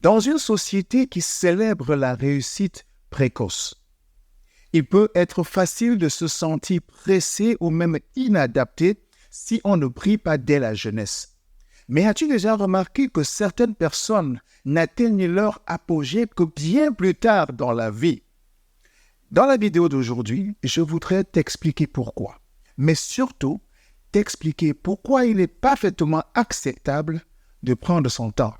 Dans une société qui célèbre la réussite précoce, il peut être facile de se sentir pressé ou même inadapté si on ne prie pas dès la jeunesse. Mais as-tu déjà remarqué que certaines personnes n'atteignent leur apogée que bien plus tard dans la vie? Dans la vidéo d'aujourd'hui, je voudrais t'expliquer pourquoi. Mais surtout, t'expliquer pourquoi il est parfaitement acceptable de prendre son temps.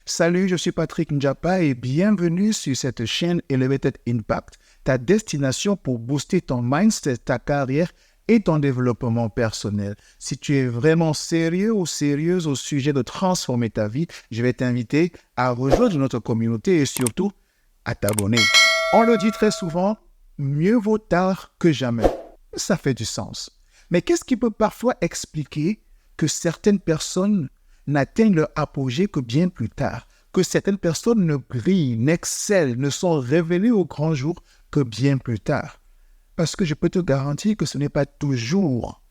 Salut, je suis Patrick Njapa et bienvenue sur cette chaîne Elevated Impact, ta destination pour booster ton mindset, ta carrière et ton développement personnel. Si tu es vraiment sérieux ou sérieuse au sujet de transformer ta vie, je vais t'inviter à rejoindre notre communauté et surtout à t'abonner. On le dit très souvent, mieux vaut tard que jamais. Ça fait du sens. Mais qu'est-ce qui peut parfois expliquer que certaines personnes n'atteignent leur apogée que bien plus tard, que certaines personnes ne brillent, n'excellent, ne sont révélées au grand jour que bien plus tard? Parce que je peux te garantir que ce n'est pas toujours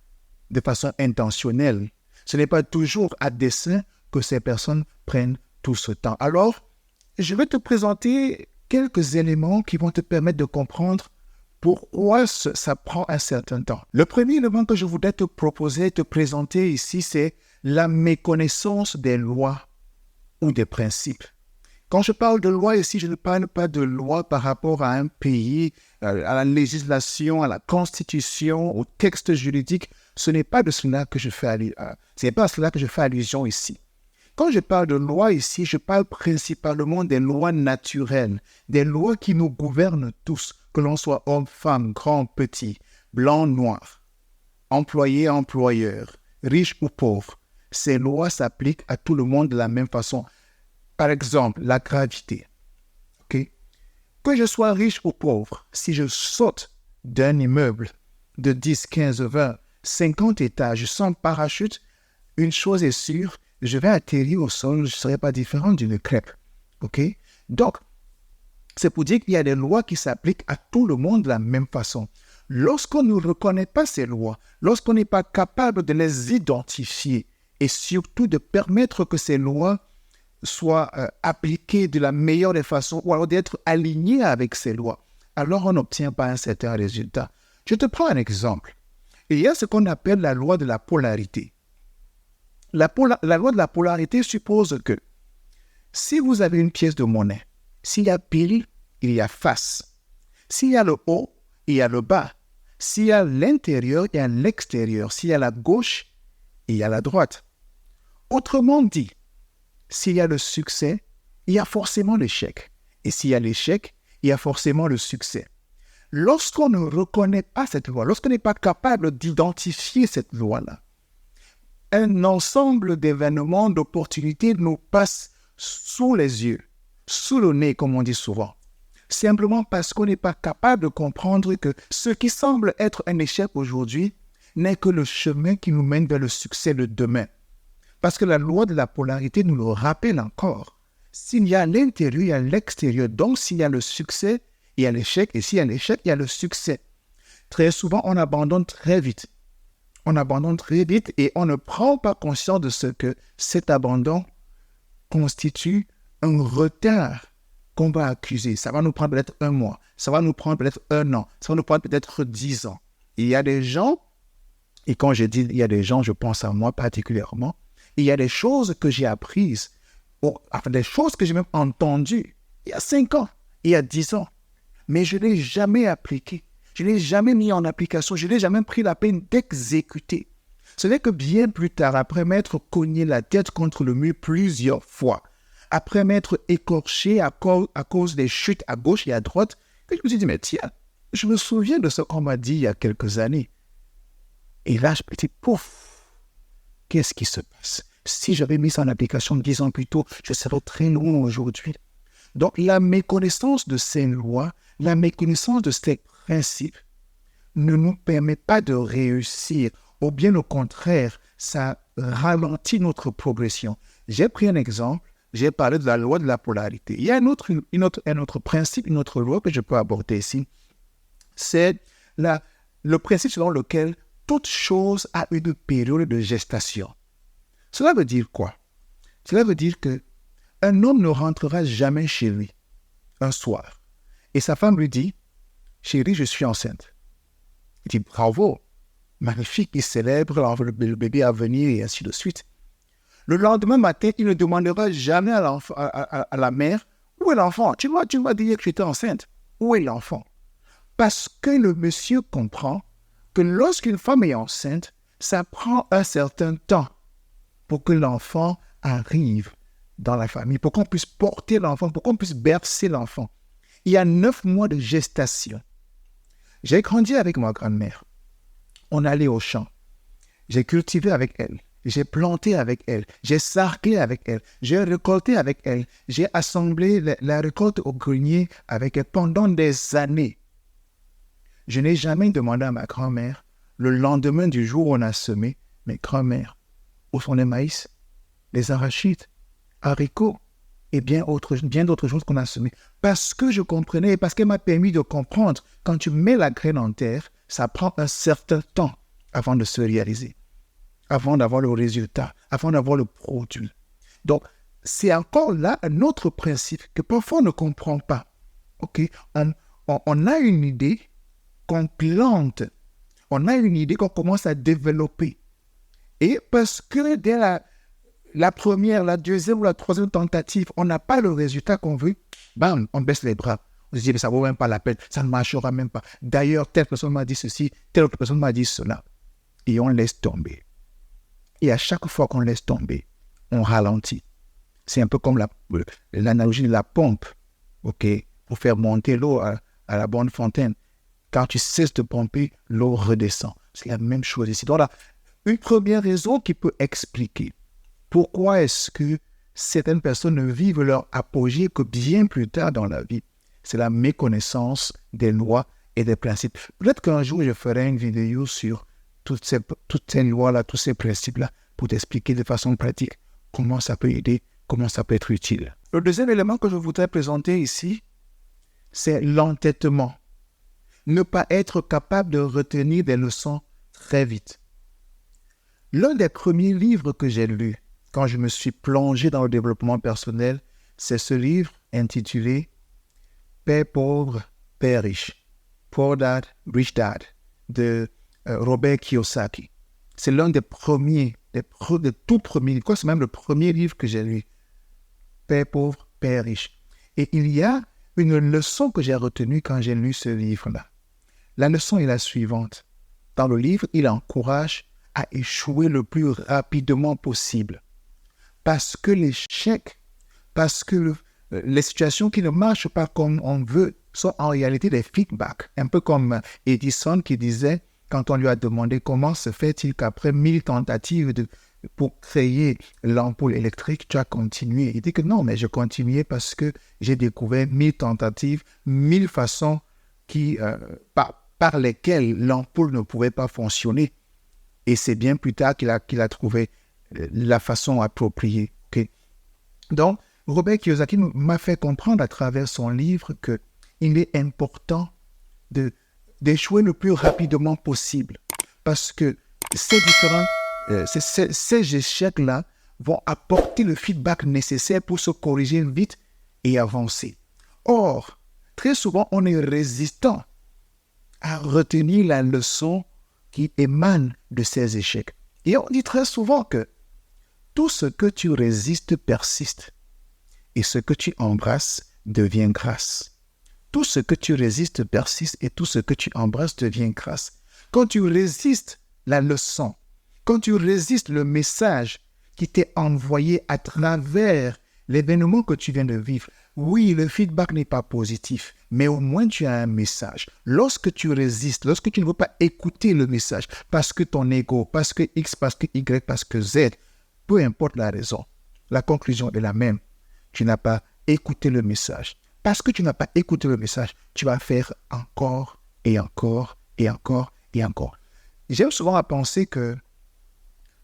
de façon intentionnelle, ce n'est pas toujours à dessein que ces personnes prennent tout ce temps. Alors, je vais te présenter quelques éléments qui vont te permettre de comprendre pourquoi ça prend un certain temps. Le premier élément que je voudrais te proposer, te présenter ici, c'est la méconnaissance des lois ou des principes. Quand je parle de loi ici, je ne parle pas de loi par rapport à un pays, à la législation, à la constitution, au texte juridique. Ce n'est pas de cela que je fais allusion ici. Quand je parle de loi ici, je parle principalement des lois naturelles, des lois qui nous gouvernent tous, que l'on soit homme, femme, grand, petit, blanc, noir, employé, employeur, riche ou pauvre. Ces lois s'appliquent à tout le monde de la même façon. Par exemple, la gravité. Okay? Que je sois riche ou pauvre, si je saute d'un immeuble de 10, 15, 20, 50 étages sans parachute, une chose est sûre, je vais atterrir au sol, je ne serai pas différent d'une crêpe. Okay? Donc, c'est pour dire qu'il y a des lois qui s'appliquent à tout le monde de la même façon. Lorsqu'on ne reconnaît pas ces lois, lorsqu'on n'est pas capable de les identifier et surtout de permettre que ces lois soient appliquées de la meilleure des façons ou alors d'être alignées avec ces lois, alors on n'obtient pas un certain résultat. Je te prends un exemple. Il y a ce qu'on appelle la loi de la polarité. La loi de la polarité suppose que si vous avez une pièce de monnaie, s'il y a pile, il y a face. S'il y a le haut, il y a le bas. S'il y a l'intérieur, il y a l'extérieur. S'il y a la gauche, il y a la droite. Autrement dit, s'il y a le succès, il y a forcément l'échec. Et s'il y a l'échec, il y a forcément le succès. Lorsqu'on ne reconnaît pas cette loi, lorsqu'on n'est pas capable d'identifier cette loi-là, un ensemble d'événements, d'opportunités nous passent sous les yeux, sous le nez, comme on dit souvent. Simplement parce qu'on n'est pas capable de comprendre que ce qui semble être un échec aujourd'hui n'est que le chemin qui nous mène vers le succès de demain. Parce que la loi de la polarité nous le rappelle encore. S'il y a l'intérieur, il y a l'extérieur. Donc, s'il y a le succès, il y a l'échec. Et s'il y a l'échec, il y a le succès. Très souvent, on abandonne très vite. On abandonne très vite et on ne prend pas conscience de ce que cet abandon constitue un retard qu'on va accuser. Ça va nous prendre peut-être un mois. Ça va nous prendre peut-être un an. Ça va nous prendre peut-être 10 ans. Il y a des gens, et quand je dis il y a des gens, je pense à moi particulièrement, il y a des choses que j'ai apprises, des choses que j'ai même entendues il y a 5 ans, il y a 10 ans, mais je ne l'ai jamais appliqué. Je ne l'ai jamais mis en application. Je n'ai jamais pris la peine d'exécuter. Ce n'est que bien plus tard, après m'être cogné la tête contre le mur plusieurs fois, après m'être écorché à cause des chutes à gauche et à droite, que je me suis dit, mais tiens, je me souviens de ce qu'on m'a dit il y a quelques années. Et là, je me dis, pouf, qu'est-ce qui se passe? Si j'avais mis ça en application 10 ans plus tôt, je serais très loin aujourd'hui. Donc, la méconnaissance de ces lois, la méconnaissance de ces principes ne nous permet pas de réussir. Ou bien au contraire, ça ralentit notre progression. J'ai pris un exemple, j'ai parlé de la loi de la polarité. Il y a un autre principe, une autre loi que je peux aborder ici. C'est le principe selon lequel toute chose a une période de gestation. Cela veut dire quoi? Cela veut dire que un homme ne rentrera jamais chez lui un soir. Et sa femme lui dit, chérie, je suis enceinte. Il dit, bravo, magnifique, il célèbre le bébé à venir et ainsi de suite. Le lendemain matin, il ne demandera jamais à la mère, où est l'enfant? Tu m'as dit que j'étais enceinte. Où est l'enfant? Parce que le monsieur comprend que lorsqu'une femme est enceinte, ça prend un certain temps pour que l'enfant arrive dans la famille, pour qu'on puisse porter l'enfant, pour qu'on puisse bercer l'enfant. Il y a 9 mois de gestation. J'ai grandi avec ma grand-mère. On allait au champ. J'ai cultivé avec elle. J'ai planté avec elle. J'ai sarclé avec elle. J'ai récolté avec elle. J'ai assemblé la récolte au grenier avec elle pendant des années. Je n'ai jamais demandé à ma grand-mère, le lendemain du jour où on a semé, mais grand-mère, où sont les maïs, les arachides, haricots et bien d'autres choses qu'on a semées. Parce que je comprenais, parce qu'elle m'a permis de comprendre, quand tu mets la graine en terre, ça prend un certain temps avant de se réaliser, avant d'avoir le résultat, avant d'avoir le produit. Donc, c'est encore là un autre principe que parfois on ne comprend pas. Ok, on a une idée qu'on plante, on a une idée qu'on commence à développer. Et parce que dès la première, la deuxième ou la troisième tentative, on n'a pas le résultat qu'on veut, bam, on baisse les bras. On se dit, mais ça ne vaut même pas la peine, ça ne marchera même pas. D'ailleurs, telle personne m'a dit ceci, telle autre personne m'a dit cela. Et on laisse tomber. Et à chaque fois qu'on laisse tomber, on ralentit. C'est un peu comme l'analogie de la pompe, ok, pour faire monter l'eau à la bonne fontaine. Quand tu cesses de pomper, l'eau redescend. C'est la même chose ici. Donc là, une première raison qui peut expliquer pourquoi est-ce que certaines personnes ne vivent leur apogée que bien plus tard dans la vie, c'est la méconnaissance des lois et des principes. Peut-être qu'un jour, je ferai une vidéo sur toutes ces lois-là, tous ces principes-là, pour t'expliquer de façon pratique comment ça peut aider, comment ça peut être utile. Le deuxième élément que je voudrais présenter ici, c'est l'entêtement. Ne pas être capable de retenir des leçons très vite. L'un des premiers livres que j'ai lu quand je me suis plongé dans le développement personnel, c'est ce livre intitulé « Père pauvre, Père riche » Poor Dad, Rich Dad de Robert Kiyosaki. C'est l'un des premiers, des tout premiers, c'est même le premier livre que j'ai lu. Père pauvre, Père riche. Et il y a une leçon que j'ai retenue quand j'ai lu ce livre-là. La leçon est la suivante. Dans le livre, il encourage à échouer le plus rapidement possible. Parce que l'échec, parce que les situations qui ne marchent pas comme on veut sont en réalité des feedbacks. Un peu comme Edison qui disait, quand on lui a demandé comment se fait-il qu'après 1000 tentatives pour créer l'ampoule électrique, tu as continué. Il dit que non, mais je continuais parce que j'ai découvert 1000 tentatives, 1000 façons par lesquelles l'ampoule ne pouvait pas fonctionner. Et c'est bien plus tard qu'il a trouvé la façon appropriée. Okay? Donc, Robert Kiyosaki m'a fait comprendre à travers son livre qu'il est important d'échouer le plus rapidement possible. Parce que ces échecs-là vont apporter le feedback nécessaire pour se corriger vite et avancer. Or, très souvent, on est résistant à retenir la leçon qui émane de ces échecs. Et on dit très souvent que tout ce que tu résistes persiste et ce que tu embrasses devient grâce. Tout ce que tu résistes persiste et tout ce que tu embrasses devient grâce. Quand tu résistes la leçon, quand tu résistes le message qui t'est envoyé à travers l'événement que tu viens de vivre, oui, le feedback n'est pas positif, mais au moins tu as un message. Lorsque tu résistes, lorsque tu ne veux pas écouter le message, parce que ton ego, parce que X, parce que Y, parce que Z, peu importe la raison, la conclusion est la même. Tu n'as pas écouté le message. Parce que tu n'as pas écouté le message, tu vas faire encore et encore et encore et encore. J'aime souvent à penser que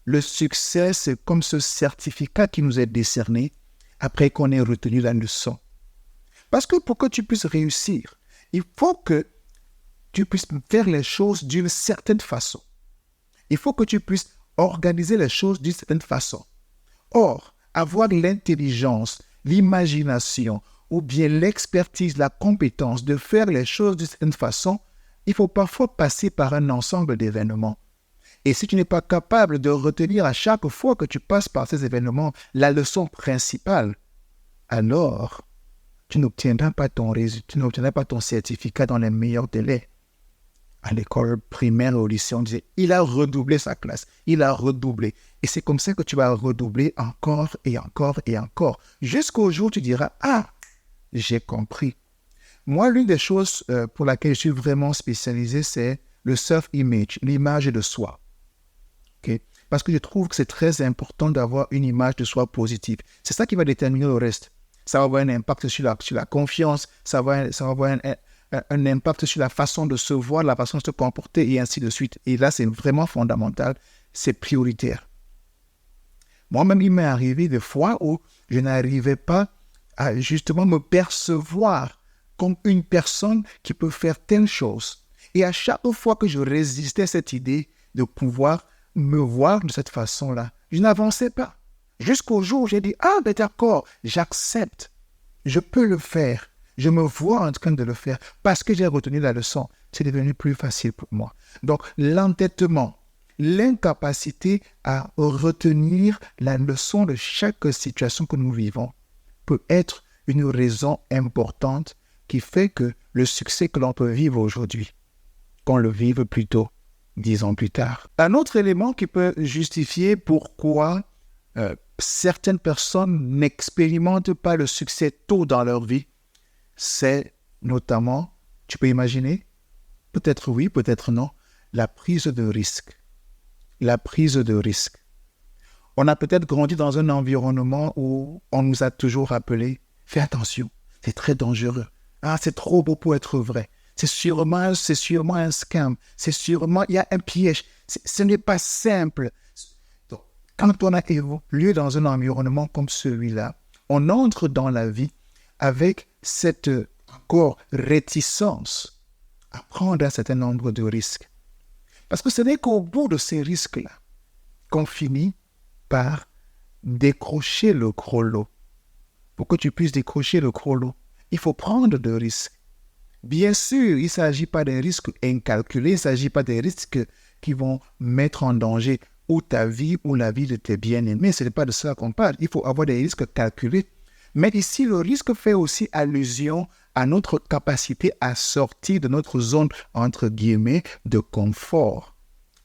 le succès, c'est comme ce certificat qui nous est décerné après qu'on ait retenu la leçon. Parce que pour que tu puisses réussir, il faut que tu puisses faire les choses d'une certaine façon. Il faut que tu puisses organiser les choses d'une certaine façon. Or, avoir l'intelligence, l'imagination ou bien l'expertise, la compétence de faire les choses d'une certaine façon, il faut parfois passer par un ensemble d'événements. Et si tu n'es pas capable de retenir à chaque fois que tu passes par ces événements la leçon principale, alors tu n'obtiendras pas ton certificat dans les meilleurs délais. À l'école primaire ou au lycée, on disait « il a redoublé sa classe, il a redoublé ». Et c'est comme ça que tu vas redoubler encore et encore et encore, jusqu'au jour où tu diras « ah, j'ai compris ». Moi, l'une des choses pour laquelle je suis vraiment spécialisé, c'est le self-image, l'image de soi. Okay? Parce que je trouve que c'est très important d'avoir une image de soi positive. C'est ça qui va déterminer le reste. Ça va avoir un impact sur la confiance, ça va avoir un impact sur la façon de se voir, la façon de se comporter et ainsi de suite. Et là, c'est vraiment fondamental, c'est prioritaire. Moi-même, il m'est arrivé des fois où je n'arrivais pas à justement me percevoir comme une personne qui peut faire telle chose. Et à chaque fois que je résistais à cette idée de pouvoir me voir de cette façon-là, je n'avançais pas. Jusqu'au jour où j'ai dit « ah, ben d'accord, j'accepte, je peux le faire. Je me vois en train de le faire parce que j'ai retenu la leçon. C'est devenu plus facile pour moi. » Donc, l'entêtement, l'incapacité à retenir la leçon de chaque situation que nous vivons peut être une raison importante qui fait que le succès que l'on peut vivre aujourd'hui, qu'on le vive plus tôt, 10 ans plus tard. Un autre élément qui peut justifier pourquoi certaines personnes n'expérimentent pas le succès tôt dans leur vie, c'est notamment, tu peux imaginer, peut-être oui, peut-être non, la prise de risque. La prise de risque. On a peut-être grandi dans un environnement où on nous a toujours rappelé, fais attention, c'est très dangereux. Ah, c'est trop beau pour être vrai. C'est sûrement un scam. C'est sûrement, il y a un piège. Ce n'est pas simple. Donc, quand on a évolué dans un environnement comme celui-là, on entre dans la vie avec cette encore réticence à prendre un certain nombre de risques. Parce que ce n'est qu'au bout de ces risques-là qu'on finit par décrocher le gros lot. Pour que tu puisses décrocher le gros lot, il faut prendre des risques. Bien sûr, il ne s'agit pas des risques incalculés, il ne s'agit pas des risques qui vont mettre en danger ou ta vie ou la vie de tes bien-aimés. Ce n'est pas de ça qu'on parle. Il faut avoir des risques calculés. Mais ici, le risque fait aussi allusion à notre capacité à sortir de notre zone, entre guillemets, de confort.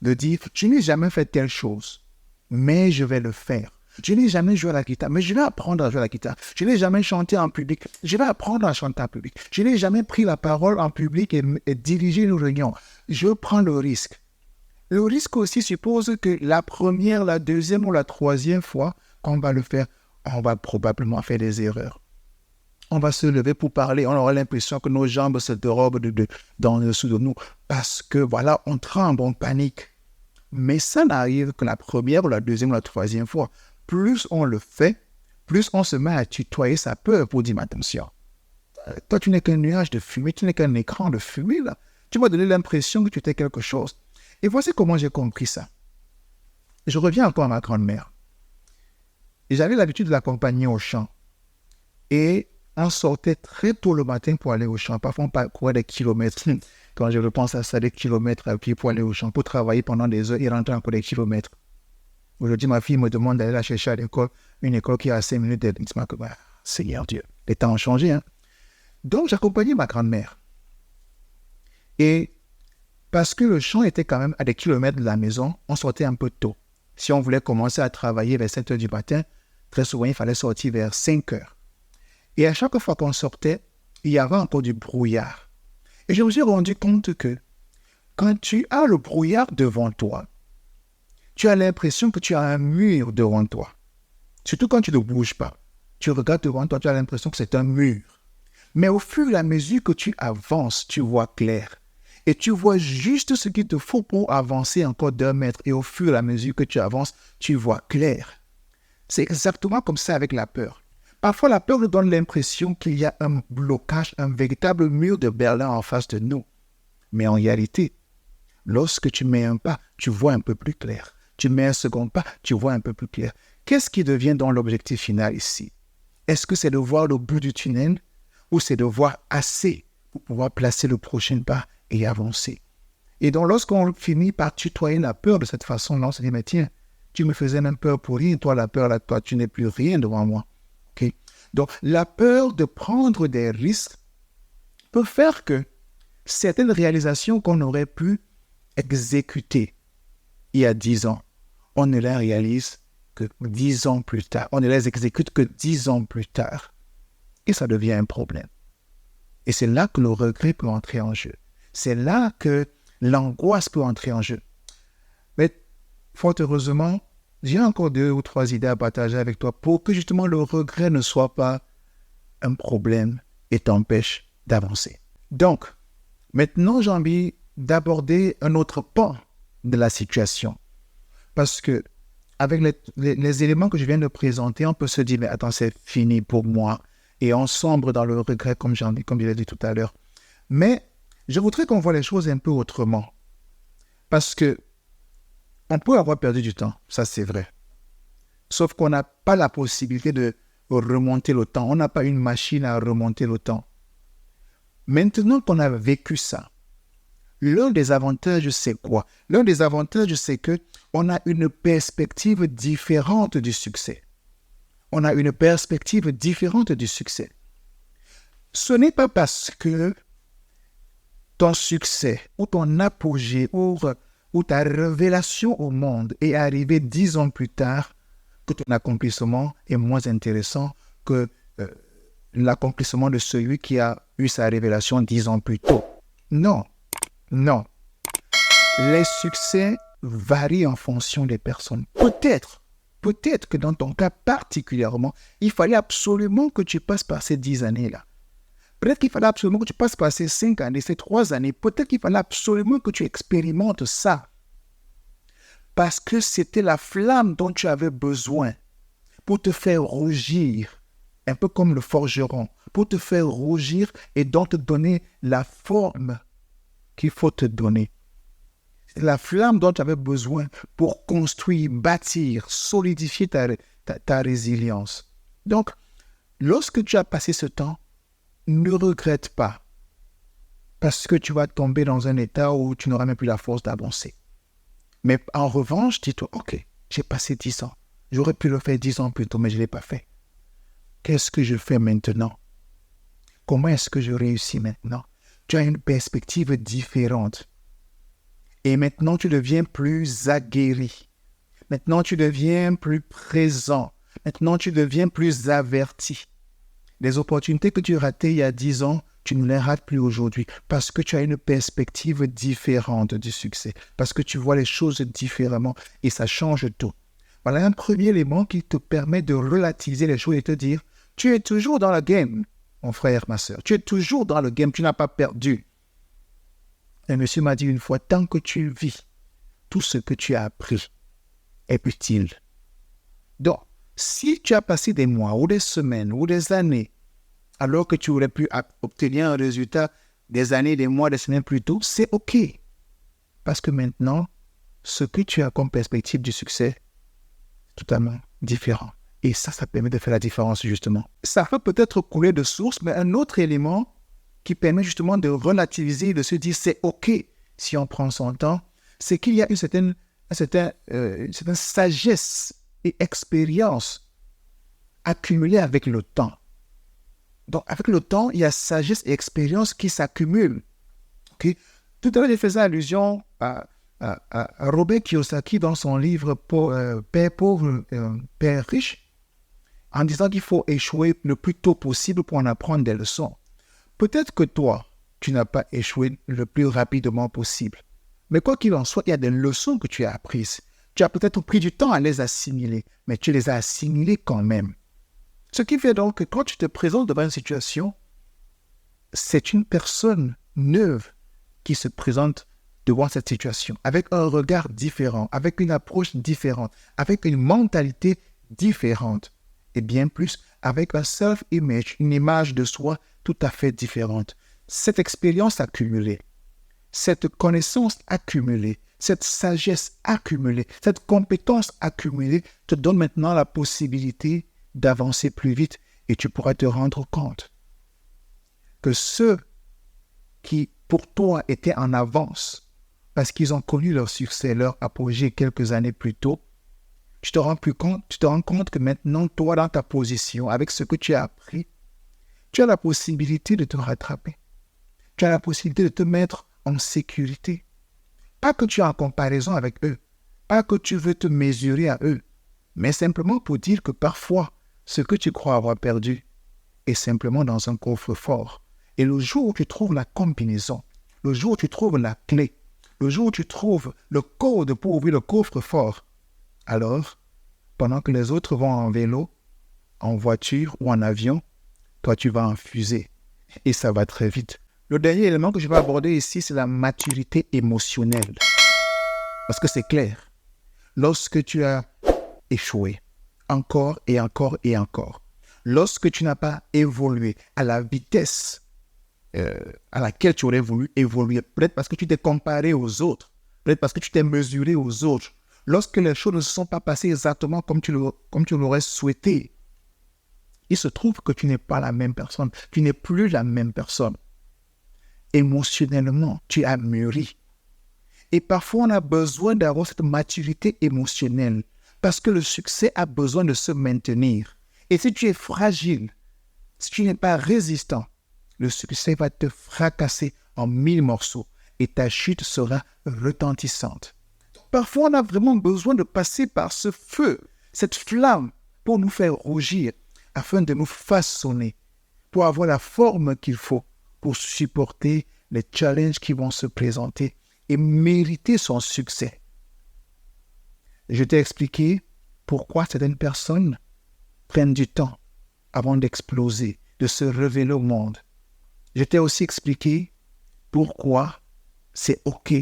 De dire, je n'ai jamais fait telle chose, mais je vais le faire. Je n'ai jamais joué à la guitare, mais je vais apprendre à jouer à la guitare. Je n'ai jamais chanté en public, je vais apprendre à chanter en public. Je n'ai jamais pris la parole en public et dirigé une réunion. Je prends le risque. Le risque aussi suppose que la première, la deuxième ou la troisième fois qu'on va le faire, on va probablement faire des erreurs. On va se lever pour parler, on aura l'impression que nos jambes se dérobent dans le dessous de nous parce que voilà, on tremble, on panique. Mais ça n'arrive que la première ou la deuxième ou la troisième fois. Plus on le fait, plus on se met à tutoyer sa peur pour dire, attention, toi tu n'es qu'un nuage de fumée, tu n'es qu'un écran de fumée là. Tu m'as donné l'impression que tu étais quelque chose. Et voici comment j'ai compris ça. Je reviens encore à ma grand-mère. Et j'avais l'habitude de l'accompagner au champ. Et on sortait très tôt le matin pour aller au champ. Parfois on parcourait des kilomètres. Quand je repense à ça, des kilomètres à pied pour aller au champ, pour travailler pendant des heures et rentrer encore des kilomètres. Aujourd'hui, ma fille me demande d'aller la chercher à l'école, une école qui est à 5 minutes d'aide. Seigneur Dieu, les temps ont changé. Hein? Donc, j'accompagnais ma grand-mère. Et parce que le champ était quand même à des kilomètres de la maison, on sortait un peu tôt. Si on voulait commencer à travailler vers 7 heures du matin, très souvent, il fallait sortir vers 5 heures. Et à chaque fois qu'on sortait, il y avait encore du brouillard. Et je me suis rendu compte que quand tu as le brouillard devant toi, tu as l'impression que tu as un mur devant toi. Surtout quand tu ne bouges pas. Tu regardes devant toi, tu as l'impression que c'est un mur. Mais au fur et à mesure que tu avances, tu vois clair. Et tu vois juste ce qu'il te faut pour avancer encore d'1 mètre. Et au fur et à mesure que tu avances, tu vois clair. C'est exactement comme ça avec la peur. Parfois, la peur nous donne l'impression qu'il y a un blocage, un véritable mur de Berlin en face de nous. Mais en réalité, lorsque tu mets un pas, tu vois un peu plus clair. Tu mets un second pas, tu vois un peu plus clair. qu'est-ce qui devient dans l'objectif final ici? Est-ce que c'est de voir le bout du tunnel ou c'est de voir assez pour pouvoir placer le prochain pas et avancer? Et donc, lorsqu'on finit par tutoyer la peur de cette façon-là, on se dit, mais tiens, tu me faisais même peur pour rien. Toi, la peur, là, toi, tu n'es plus rien devant moi. Okay? Donc, la peur de prendre des risques peut faire que certaines réalisations qu'on aurait pu exécuter il y a 10 ans, on ne les réalise que 10 ans plus tard. On ne les exécute que 10 ans plus tard. Et ça devient un problème. Et c'est là que le regret peut entrer en jeu. C'est là que l'angoisse peut entrer en jeu. Mais fort heureusement, j'ai encore 2 ou 3 idées à partager avec toi pour que justement le regret ne soit pas un problème et t'empêche d'avancer. Donc, maintenant, j'ai envie d'aborder un autre pan de la situation. Parce que avec les éléments que je viens de présenter, on peut se dire, mais attends, c'est fini pour moi. Et on sombre dans le regret, comme je l'ai dit tout à l'heure. Mais je voudrais qu'on voit les choses un peu autrement. Parce que on peut avoir perdu du temps, ça c'est vrai. Sauf qu'on n'a pas la possibilité de remonter le temps. On n'a pas une machine à remonter le temps. Maintenant qu'on a vécu ça, l'un des avantages, c'est quoi? L'un des avantages, c'est qu'on a une perspective différente du succès. On a une perspective différente du succès. Ce n'est pas parce que ton succès ou ton apogée ou ta révélation au monde est arrivée 10 ans plus tard que ton accomplissement est moins intéressant que l'accomplissement de celui qui a eu sa révélation 10 ans plus tôt. Non. Non. Les succès varient en fonction des personnes. Peut-être que dans ton cas particulièrement, il fallait absolument que tu passes par ces 10 années-là. Peut-être qu'il fallait absolument que tu passes par ces 5 années, ces 3 années. Peut-être qu'il fallait absolument que tu expérimentes ça. Parce que c'était la flamme dont tu avais besoin pour te faire rougir, un peu comme le forgeron, pour te faire rougir et donc te donner la forme qu'il faut te donner. C'est la flamme dont tu avais besoin pour construire, bâtir, solidifier ta résilience. Donc, lorsque tu as passé ce temps, ne regrette pas, parce que tu vas tomber dans un état où tu n'auras même plus la force d'avancer. Mais en revanche, dis-toi, ok, j'ai passé 10 ans. J'aurais pu le faire 10 ans plus tôt, mais je ne l'ai pas fait. Qu'est-ce que je fais maintenant? Comment est-ce que je réussis maintenant? Tu as une perspective différente. Et maintenant, tu deviens plus aguerri. Maintenant, tu deviens plus présent. Maintenant, tu deviens plus averti. Les opportunités que tu ratais il y a 10 ans, tu ne les rates plus aujourd'hui parce que tu as une perspective différente du succès, parce que tu vois les choses différemment et ça change tout. Voilà un premier élément qui te permet de relativiser les choses et te dire, tu es toujours dans le game, mon frère, ma soeur. Tu es toujours dans le game, tu n'as pas perdu. Un monsieur m'a dit une fois, tant que tu vis, tout ce que tu as appris est utile. Donc, si tu as passé des mois ou des semaines ou des années, alors que tu aurais pu obtenir un résultat des années, des mois, des semaines plus tôt, c'est OK. Parce que maintenant, ce que tu as comme perspective du succès est totalement différent. Et ça permet de faire la différence, justement. Ça peut-être couler de source, mais un autre élément qui permet justement de relativiser et de se dire c'est OK si on prend son temps, c'est qu'il y a une certaine sagesse et expérience accumulée avec le temps. Donc, avec le temps, il y a sagesse et expérience qui s'accumulent. Okay? Tout à l'heure, je faisais allusion à Robert Kiyosaki dans son livre Père pauvre, Père riche, en disant qu'il faut échouer le plus tôt possible pour en apprendre des leçons. Peut-être que toi, tu n'as pas échoué le plus rapidement possible. Mais quoi qu'il en soit, il y a des leçons que tu as apprises. Tu as peut-être pris du temps à les assimiler, mais tu les as assimilées quand même. Ce qui fait donc que quand tu te présentes devant une situation, c'est une personne neuve qui se présente devant cette situation, avec un regard différent, avec une approche différente, avec une mentalité différente, et bien plus, avec un self-image, une image de soi tout à fait différente. Cette expérience accumulée, cette connaissance accumulée, cette sagesse accumulée, cette compétence accumulée te donne maintenant la possibilité d'avancer plus vite et tu pourras te rendre compte que ceux qui, pour toi, étaient en avance parce qu'ils ont connu leur succès, leur apogée quelques années plus tôt, tu te rends compte que maintenant, toi, dans ta position, avec ce que tu as appris, tu as la possibilité de te rattraper. Tu as la possibilité de te mettre en sécurité. Pas que tu es en comparaison avec eux, pas que tu veux te mesurer à eux, mais simplement pour dire que parfois, ce que tu crois avoir perdu est simplement dans un coffre-fort. Et le jour où tu trouves la combinaison, le jour où tu trouves la clé, le jour où tu trouves le code pour ouvrir le coffre-fort, alors, pendant que les autres vont en vélo, en voiture ou en avion, toi tu vas en fusée. Et ça va très vite. Le dernier élément que je vais aborder ici, c'est la maturité émotionnelle. Parce que c'est clair. Lorsque tu as échoué, encore et encore et encore, lorsque tu n'as pas évolué à la vitesse à laquelle tu aurais voulu évoluer, peut-être parce que tu t'es comparé aux autres, peut-être parce que tu t'es mesuré aux autres, lorsque les choses ne se sont pas passées exactement comme tu l'aurais souhaité, il se trouve que tu n'es pas la même personne, tu n'es plus la même personne. Émotionnellement, tu as mûri. Et parfois, on a besoin d'avoir cette maturité émotionnelle parce que le succès a besoin de se maintenir. Et si tu es fragile, si tu n'es pas résistant, le succès va te fracasser en 1000 morceaux et ta chute sera retentissante. Parfois, on a vraiment besoin de passer par ce feu, cette flamme, pour nous faire rougir, afin de nous façonner, pour avoir la forme qu'il faut pour supporter les challenges qui vont se présenter et mériter son succès. Je t'ai expliqué pourquoi certaines personnes prennent du temps avant d'exploser, de se révéler au monde. Je t'ai aussi expliqué pourquoi c'est OK,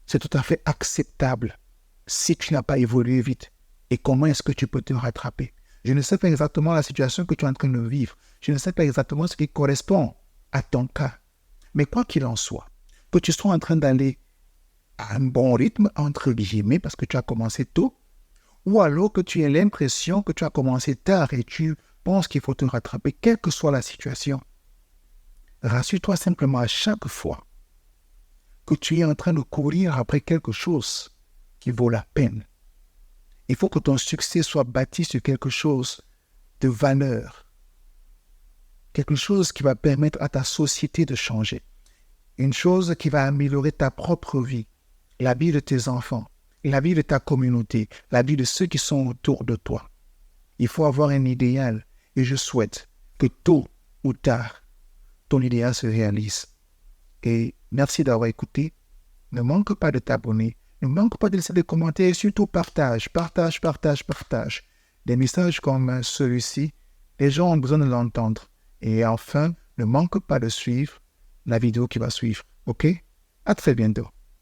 c'est tout à fait acceptable si tu n'as pas évolué vite et comment est-ce que tu peux te rattraper. Je ne sais pas exactement la situation que tu es en train de vivre. Je ne sais pas exactement ce qui correspond à ton cas. Mais quoi qu'il en soit, que tu sois en train d'aller à un bon rythme, entre guillemets, parce que tu as commencé tôt, ou alors que tu aies l'impression que tu as commencé tard et tu penses qu'il faut te rattraper, quelle que soit la situation, rassure-toi simplement à chaque fois que tu es en train de courir après quelque chose qui vaut la peine. Il faut que ton succès soit bâti sur quelque chose de valeur, quelque chose qui va permettre à ta société de changer, une chose qui va améliorer ta propre vie, la vie de tes enfants, la vie de ta communauté, la vie de ceux qui sont autour de toi. Il faut avoir un idéal et je souhaite que tôt ou tard, ton idéal se réalise. Et merci d'avoir écouté. Ne manque pas de t'abonner, ne manque pas de laisser des commentaires et surtout partage. Des messages comme celui-ci, les gens ont besoin de l'entendre. Et enfin, ne manque pas de suivre la vidéo qui va suivre. OK? À très bientôt.